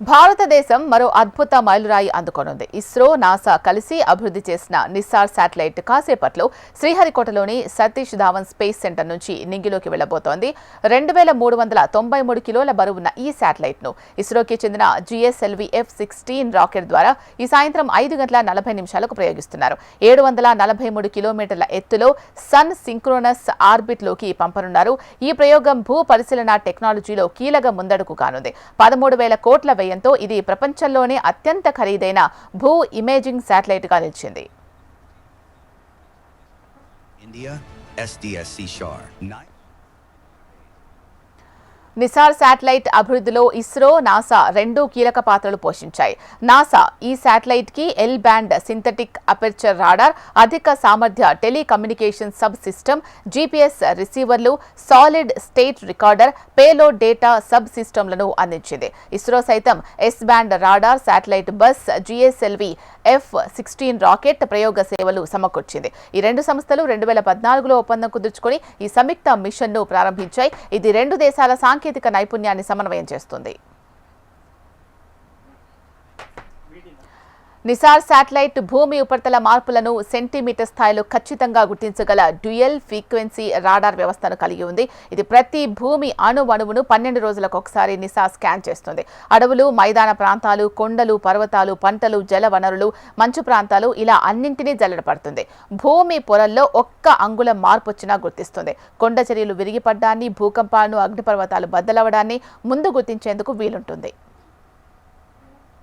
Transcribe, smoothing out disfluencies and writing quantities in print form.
భారతదేశం మరో అద్భుత మైలురాయి అందుకోనుంది. ఇస్రో, నాసా కలిసి అభివృద్ధి చేసిన నిస్సార్ శాటిలైట్ కాసేపట్లో శ్రీహరికోటలోని సతీష్ ధావన్ స్పేస్ సెంటర్ నుంచి నింగిలోకి వెళ్లబోతోంది. 2393 కిలోల బరువున్న ఈ శాటిలైట్ ను ఇస్రోకి చెందిన GSLV F-16 రాకెట్ ద్వారా ఈ సాయంత్రం 5:40 ప్రయోగిస్తున్నారు. 743 కిలోమీటర్ల ఎత్తులో సన్ సింక్రోనస్ ఆర్బిట్ లోకి పంపనున్నారు. ఈ ప్రయోగం భూ పరిశీలన టెక్నాలజీలో కీలక ముందడుగు కానుంది. 13,000 కోట్ల వ్యయంతో ఇది ప్రపంచంలోనే అత్యంత ఖరీదైన భూ ఇమేజింగ్ శాటిలైట్ గా నిలిచింది. నిసార్ శాటిలైట్ అభివృద్ధిలో ఇస్రో, నాసా రెండూ కీలక పాత్రలు పోషించాయి. నాసా ఈ శాటిలైట్ కి L band synthetic aperture radar, అధిక సామర్థ్య టెలికమ్యూనికేషన్ సబ్ సిస్టమ్, GPS రిసీవర్లు, solid state recorder, payload data sub సిస్టమ్లను అందించింది. ఇస్రో సైతం S band radar, satellite bus, GSLV F-16 rocket ప్రయోగ సేవలు సమకూర్చింది. ఈ రెండు సంస్థలు 2014లో ఒప్పందం కుదుర్చుకొని ఈ సంయుక్త మిషన్ ను ప్రారంభించాయి. ఇది రెండు దేశాల సాంకేతిక నైపుణ్యాన్ని సమన్వయం చేస్తుంది. నిసార్ శాటిలైట్ భూమి ఉపరితల మార్పులను సెంటీమీటర్ స్థాయిలో ఖచ్చితంగా గుర్తించగల డ్యూయల్ ఫ్రీక్వెన్సీ రాడార్ వ్యవస్థను కలిగి ఉంది. ఇది ప్రతి భూమి అణువును 12 రోజులకు ఒకసారి నిసార్ స్కాన్ చేస్తుంది. అడవులు, మైదాన ప్రాంతాలు, కొండలు, పర్వతాలు, పంటలు, జల వనరులు, మంచు ప్రాంతాలు ఇలా అన్నింటినీ జల్లెడపడుతుంది. భూమి పొరల్లో ఒక్క అంగుళం మార్పు వచ్చినా గుర్తిస్తుంది. కొండ చర్యలు విరిగిపడ్డాన్ని, భూకంపాలను, అగ్నిపర్వతాలు బద్దలవడాన్ని ముందు గుర్తించేందుకు వీలుంటుంది.